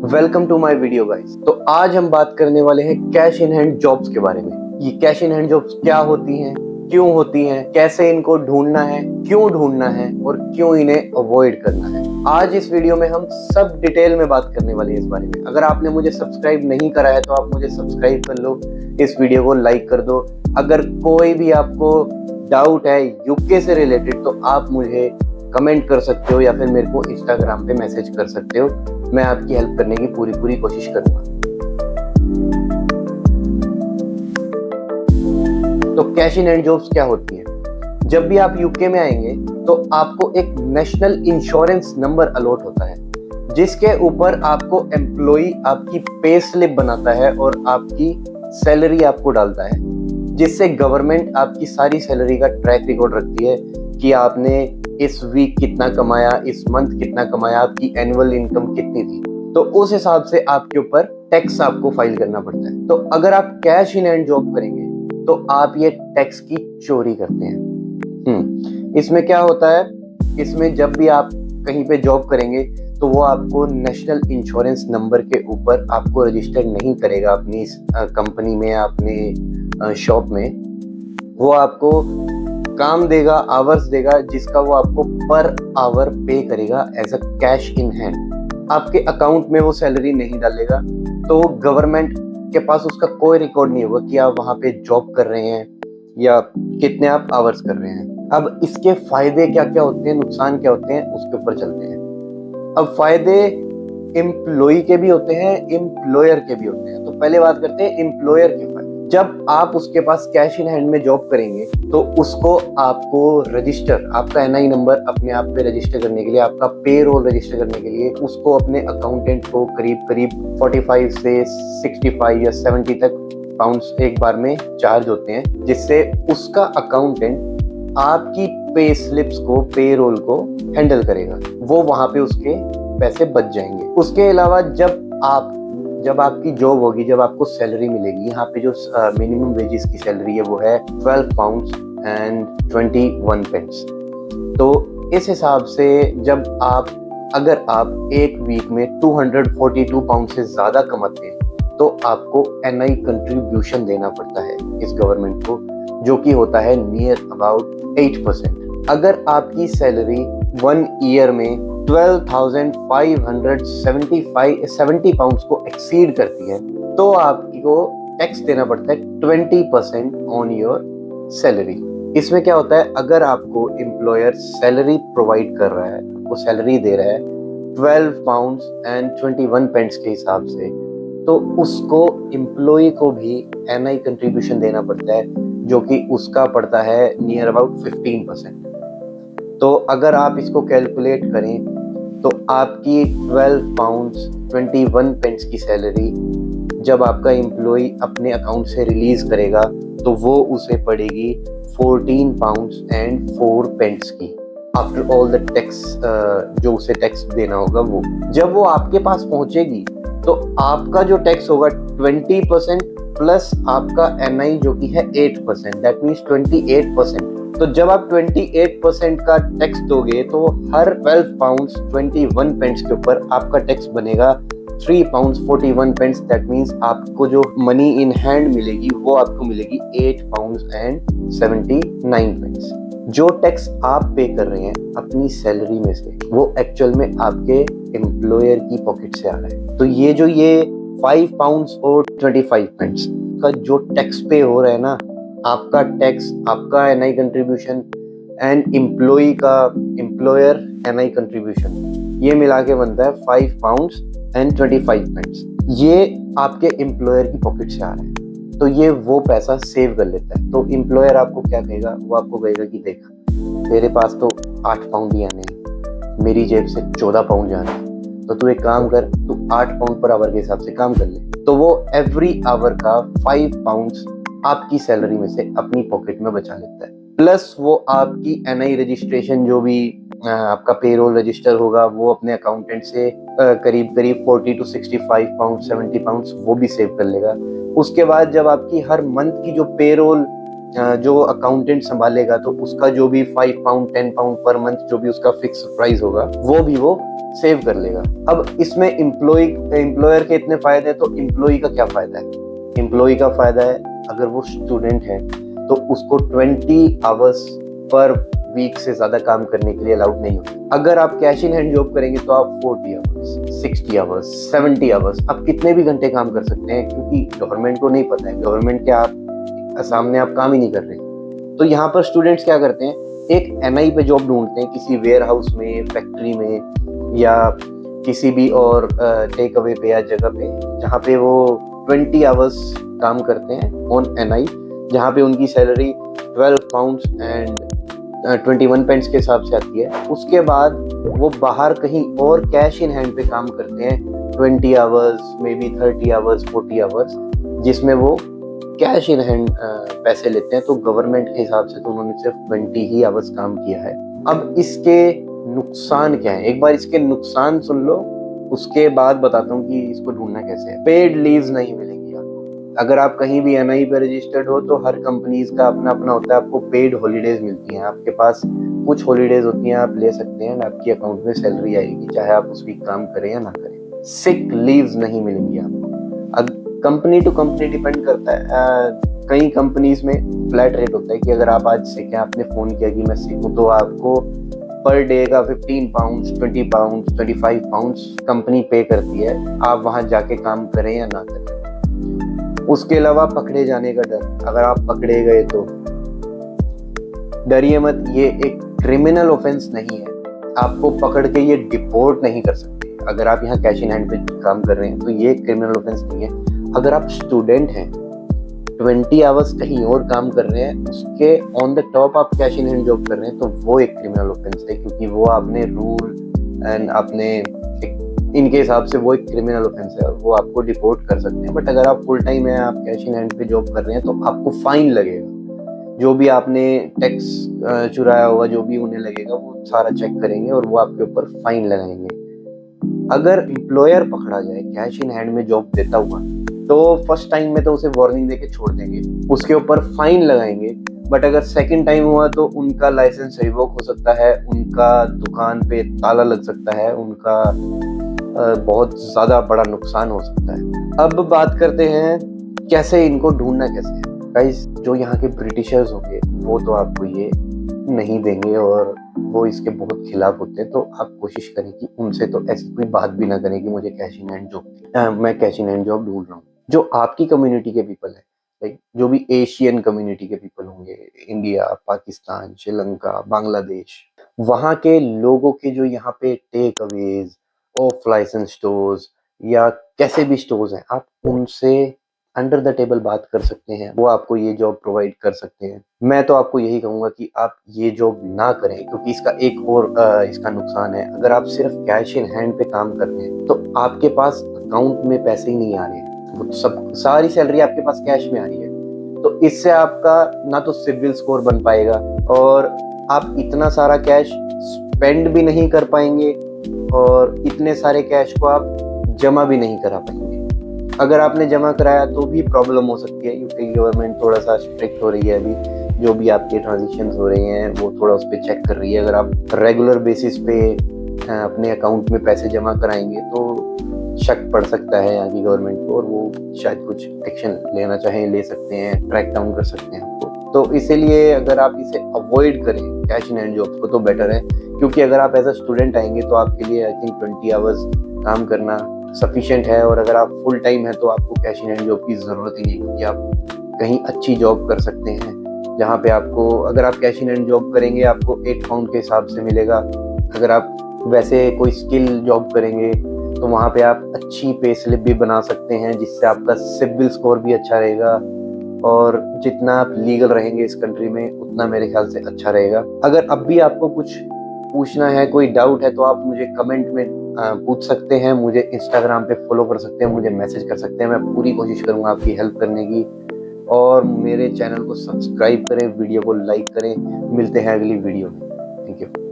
Welcome to my video guys. तो आज हम बात करने वाले हैं कैश इन हैंड जॉब्स के बारे में। ये कैश इन हैंड जॉब्स क्या होती हैं, क्यों होती हैं, कैसे इनको ढूंढना है, क्यों ढूंढना है और क्यों इन्हें अवॉइड करना है। आज इस वीडियो में हम सब डिटेल में बात करने वाले हैं इस बारे में। अगर आपने मुझे सब्सक्राइब नहीं करा है तो आप मुझे सब्सक्राइब कर लो, इस वीडियो को लाइक कर दो। अगर कोई भी आपको डाउट है यूके से रिलेटेड तो आप मुझे कमेंट कर सकते हो या फिर मेरे को इंस्टाग्राम पे मैसेज कर सकते हो। मैं आपकी हेल्प करने की पूरी कोशिश करूंगा। तो कैश इन हैंड जॉब्स क्या होती हैं? जब भी आप यूके में आएंगे तो आपको एक नेशनल इंश्योरेंस नंबर अलॉट होता है, जिसके ऊपर आपको एम्प्लॉय आपकी पे स्लिप बनाता है और आपकी सैलरी आपको डालता है, जिससे गवर्नमेंट आपकी सारी सैलरी का ट्रैक रिकॉर्ड रखती है कि आपने इस वीक कितना कमाया, इस मंथ कितना कमाया, आपकी एनुअल इनकम कितनी थी। तो उस हिसाब से आपके ऊपर टैक्स आपको फाइल करना पड़ता है। तो अगर आप कैश इन हैंड जॉब करेंगे तो आप ये टैक्स की चोरी करते हैं। इसमें क्या होता है, इसमें जब भी आप कहीं पे जॉब करेंगे तो वो आपको नेशनल इंश्योरेंस नंबर के ऊपर आपको रजिस्टर नहीं करेगा अपनी कंपनी में या अपने शॉप में। वो आपको काम देगा, आवर्स देगा, जिसका वो आपको पर आवर पे करेगा as a cash in hand. आपके अकाउंट में वो सैलरी नहीं डालेगा, तो गवर्नमेंट के पास उसका कोई रिकॉर्ड नहीं होगा कि आप वहां पे जॉब कर रहे हैं या कितने आप आवर्स कर रहे हैं। अब इसके फायदे क्या क्या होते हैं, नुकसान क्या होते हैं, उसके ऊपर चलते हैं। अब फायदे एम्प्लॉय के भी होते हैं, एम्प्लॉयर के भी होते हैं। तो पहले बात करते हैं एम्प्लॉयर के फायदे। जब आप उसके पास कैश इन हैंड में जॉब करेंगे तो उसको आपको रजिस्टर, आपका एनआई नंबर अपने आप पे रजिस्टर करने के लिए, आपका पे रोल रजिस्टर करने के लिए उसको अपने अकाउंटेंट को करीब 45 से 65 या 70 तक पाउंड्स एक बार में चार्ज होते हैं, जिससे उसका अकाउंटेंट आपकी पे स्लिप्स को, पे रोल को हैंडल करेगा। वो वहां पे उसके पैसे बच जाएंगे। उसके अलावा जब आपकी जॉब होगी, जब आपको सैलरी मिलेगी, यहाँ पे जो मिनिमम वेजेस की सैलरी है वो है 12 पाउंड्स एंड 21 पेंस। तो इस हिसाब से अगर आप एक वीक में 242 पाउंड से ज्यादा कमाते हैं तो आपको एनआई कंट्रीब्यूशन देना पड़ता है इस गवर्नमेंट को, जो कि होता है नियर अबाउट 8%। अगर आपकी सैलरी 1 ईयर में 12,570 पाउंड्स को एक्सीड करती है तो आपको टैक्स देना पड़ता है 20% ऑन योर सैलरी। इसमें क्या होता है, अगर आपको एम्प्लॉयर सैलरी प्रोवाइड कर रहा है, आपको सैलरी दे रहा है 12 पाउंड्स एंड 21 पेंस के हिसाब से, तो उसको एम्प्लॉय को भी एनआई कंट्रीब्यूशन देना पड़ता है, जो कि उसका पड़ता है नियर अबाउट 15%। तो अगर आप इसको कैलकुलेट करें तो आपकी 12 पाउंड्स 21 पेंस की सैलरी जब आपका एम्प्लॉय अपने अकाउंट से रिलीज करेगा तो वो उसे पड़ेगी 14 पाउंड्स एंड 4 पेंस की, आफ्टर ऑल द टैक्स जो उसे टैक्स देना होगा। वो जब वो आपके पास पहुंचेगी तो आपका जो टैक्स होगा 20% प्लस आपका एनआई जो कि है 8%, दैट मीन्स 28%। तो जब आप 28% का टैक्स दोगे तो हर 12 पाउंड्स 21 पेंस के ऊपर आपका टैक्स बनेगा 3 पाउंड्स 41 पेंस। दैट मीन्स आपको जो मनी इन हैंड मिलेगी वो आपको मिलेगी 8 पाउंड्स एंड 79 पेंस। जो टैक्स आप पे कर रहे हैं अपनी सैलरी में से, वो एक्चुअल में आपके एम्प्लॉयर की पॉकेट से आ रहा है। तो ये 5 पाउंड्स और 25 पेंस का जो टैक्स पे हो रहा है ना, आपका टैक्स, आपका NI contribution and employer NI contribution, ये मिला के बनता है 5 पाउंड्स एंड 25 पेंस। ये आपके एम्प्लॉयर की पॉकेट से आ रहा है, तो ये वो पैसा सेव कर लेता है। तो एम्प्लॉयर आपको क्या कहेगा, वो आपको कहेगा कि देख, तेरे पास तो 8 पाउंड ही आने हैं, मेरी जेब से 14 पाउंड जाना है, तो तू एक काम कर, तू 8 पाउंड पर आवर के हिसाब से काम कर ले। तो वो एवरी आवर का 5 पाउंड्स आपकी सैलरी में से अपनी पॉकेट में बचा लेता है। प्लस वो आपकी एनआई रजिस्ट्रेशन, जो भी आपका पेरोल रजिस्टर होगा, वो अपने अकाउंटेंट से करीब 40 to 65 पाउंड 70 पाउंड्स वो भी सेव कर लेगा। उसके बाद जब आपकी हर मंथ की जो पेरोल जो अकाउंटेंट संभालेगा तो उसका जो भी 5 पाउंड 10 पाउंड पर मंथ जो भी उसका फिक्स प्राइस होगा वो भी वो सेव कर लेगा। अब इसमें एम्प्लॉयर के इतने फायदे हैं, तो एम्प्लॉय का क्या फायदा है? एम्प्लॉय का फायदा है, अगर वो स्टूडेंट है तो उसको 20 आवर्स पर वीक से ज्यादा काम करने के लिए अलाउड नहीं होता। अगर आप कैश इन हैंड जॉब करेंगे तो आप 40 आवर्स, 60 आवर्स, 70 आवर्स, आप कितने भी घंटे काम कर सकते हैं, क्योंकि गवर्नमेंट को नहीं पता है, गवर्नमेंट के आप सामने आप काम ही नहीं कर रहे। तो यहाँ पर स्टूडेंट्स क्या करते हैं, एक एनआई पे जॉब ढूंढते हैं, किसी वेयर हाउस में, फैक्ट्री में, या किसी भी और टेक अवे पे या जगह पे, जहाँ पे वो 20 आवर्स काम करते हैं ऑन एनआई, जहाँ पे उनकी सैलरी 12 पाउंड्स एंड 21 पेंस के हिसाब से आती है। उसके बाद वो बाहर कहीं और कैश इन हैंड पे काम करते हैं 20 hours, may be 30 hours, 40 hours, जिसमें वो कैश इन हैंड पैसे लेते हैं। तो गवर्नमेंट के हिसाब से तो उन्होंने सिर्फ 20 ही आवर्स काम किया है। अब इसके नुकसान क्या है, एक बार इसके नुकसान सुन लो, उसके बाद बताता हूँ कि इसको ढूंढना कैसे है। पेड लीव्स नहीं मिलेंगी आपको। अगर आप कहीं भी एनआई पे रजिस्टर्ड हो तो हर कंपनीज का अपना अपना होता है, आपको पेड हॉलीडेज मिलती हैं। आपके पास कुछ हॉलीडेज होती हैं, आप ले सकते हैं, आपकी अकाउंट में सैलरी आएगी, चाहे आप उस वीक काम करें या ना करें। सिक लीव्स नहीं मिलेंगी आपको। अब कंपनी टू कंपनी डिपेंड करता है। कई कंपनीज में फ्लैट रेट होता है कि अगर आप आज सिक हैं, आपने फोन किया कि मैं सिक हूँ, तो आपको पर डे का 15 पाउंड्स, 20 पाउंड्स, 25 पाउंड्स कंपनी पे करती है, आप वहां जाके काम करें या ना करें। उसके अलावा पकड़े जाने का डर, अगर आप पकड़े गए तो डरिए मत, ये एक क्रिमिनल ऑफेंस नहीं है, आपको पकड़ के ये डिपोर्ट नहीं कर सकते। अगर आप यहाँ कैश इन हैंड पे काम कर रहे हैं तो ये क्रिमिनल ऑफेंस नहीं है। अगर आप स्टूडेंट हैं, 20 आवर्स कहीं और काम कर रहे हैं, उसके ऑन द टॉप आप कैश इन हैंड जॉब कर रहे हैं, तो वो एक क्रिमिनल ऑफेंस है, क्योंकि वो आपने रूल एंड आपने इनके हिसाब से वो एक क्रिमिनल ऑफेंस है और वो आपको डिपोर्ट कर सकते हैं। बट अगर आप फुल टाइम है, आप कैश इन हैंड पे जॉब कर रहे हैं, तो आपको फाइन लगेगा। जो भी आपने टैक्स चुराया होगा, जो भी उन्हें लगेगा, वो सारा चेक करेंगे और वो आपके ऊपर फाइन लगाएंगे। अगर एम्प्लॉयर पकड़ा जाए कैश इन हैंड में जॉब देता हुआ, तो फर्स्ट टाइम में तो उसे वार्निंग देके छोड़ देंगे, उसके ऊपर फाइन लगाएंगे। बट अगर सेकंड टाइम हुआ तो उनका लाइसेंस रिवोक हो सकता है, उनका दुकान पे ताला लग सकता है, उनका बहुत ज्यादा बड़ा नुकसान हो सकता है। अब बात करते हैं कैसे इनको ढूंढना कैसे है। गाइस, जो यहाँ के ब्रिटिशर्स होंगे वो तो आपको ये नहीं देंगे और वो इसके बहुत खिलाफ होते हैं, तो आप कोशिश करें कि उनसे तो ऐसी कोई बात भी ना करें कि मुझे कैश इन हैंड जॉब, मैं कैश इन हैंड जॉब ढूंढ रहा हूँ। जो आपकी कम्युनिटी के पीपल है, लाइक जो भी एशियन कम्युनिटी के पीपल होंगे, इंडिया, पाकिस्तान, श्रीलंका, बांग्लादेश, वहाँ के लोगों के जो यहाँ पे takeaways, off licence stores या कैसे भी स्टोर्स हैं, आप उनसे अंडर द टेबल बात कर सकते हैं, वो आपको ये जॉब प्रोवाइड कर सकते हैं। मैं तो आपको यही कहूंगा कि आप ये जॉब ना करें, क्योंकि इसका एक और इसका नुकसान है। अगर आप सिर्फ कैश इन हैंड पे काम करते हैं तो आपके पास अकाउंट में पैसे ही नहीं आ रहे हैं, वो सब सारी सैलरी आपके पास कैश में आ रही है। तो इससे आपका ना तो सिविल स्कोर बन पाएगा और आप इतना सारा कैश स्पेंड भी नहीं कर पाएंगे और इतने सारे कैश को आप जमा भी नहीं करा पाएंगे। अगर आपने जमा कराया तो भी प्रॉब्लम हो सकती है, क्योंकि गवर्नमेंट थोड़ा सा स्ट्रिक्ट हो रही है अभी। जो भी आपके ट्रांजेक्शन हो रहे हैं वो थोड़ा उस पर चेक कर रही है। अगर आप रेगुलर बेसिस पे अपने अकाउंट में पैसे जमा कराएंगे तो शक पड़ सकता है यहाँ की गवर्नमेंट को, और वो शायद कुछ एक्शन लेना चाहें, ले सकते हैं, ट्रैक डाउन कर सकते हैं आपको। तो इसीलिए अगर आप इसे अवॉइड करें कैश इन हैंड जॉब्स को तो बेटर है, क्योंकि अगर आप एज अ स्टूडेंट आएंगे तो आपके लिए आई थिंक 20 आवर्स काम करना सफिशिएंट है। और अगर आप फुल टाइम है तो आपको कैश इन हैंड जॉब की ज़रूरत ही नहीं, क्योंकि आप कहीं अच्छी जॉब कर सकते हैं जहाँ पे आपको, अगर आप कैश इन हैंड जॉब करेंगे आपको 8 पाउंड के हिसाब से मिलेगा। अगर आप वैसे कोई स्किल जॉब करेंगे तो वहाँ पे आप अच्छी पे स्लिप भी बना सकते हैं, जिससे आपका सिविल स्कोर भी अच्छा रहेगा। और जितना आप लीगल रहेंगे इस कंट्री में उतना मेरे ख्याल से अच्छा रहेगा। अगर अब भी आपको कुछ पूछना है, कोई डाउट है, तो आप मुझे कमेंट में पूछ सकते हैं, मुझे इंस्टाग्राम पे फॉलो कर सकते हैं, मुझे मैसेज कर सकते हैं। मैं पूरी कोशिश करूंगा आपकी हेल्प करने की। और मेरे चैनल को सब्सक्राइब करें, वीडियो को लाइक करें। मिलते हैं अगली वीडियो में। Thank you.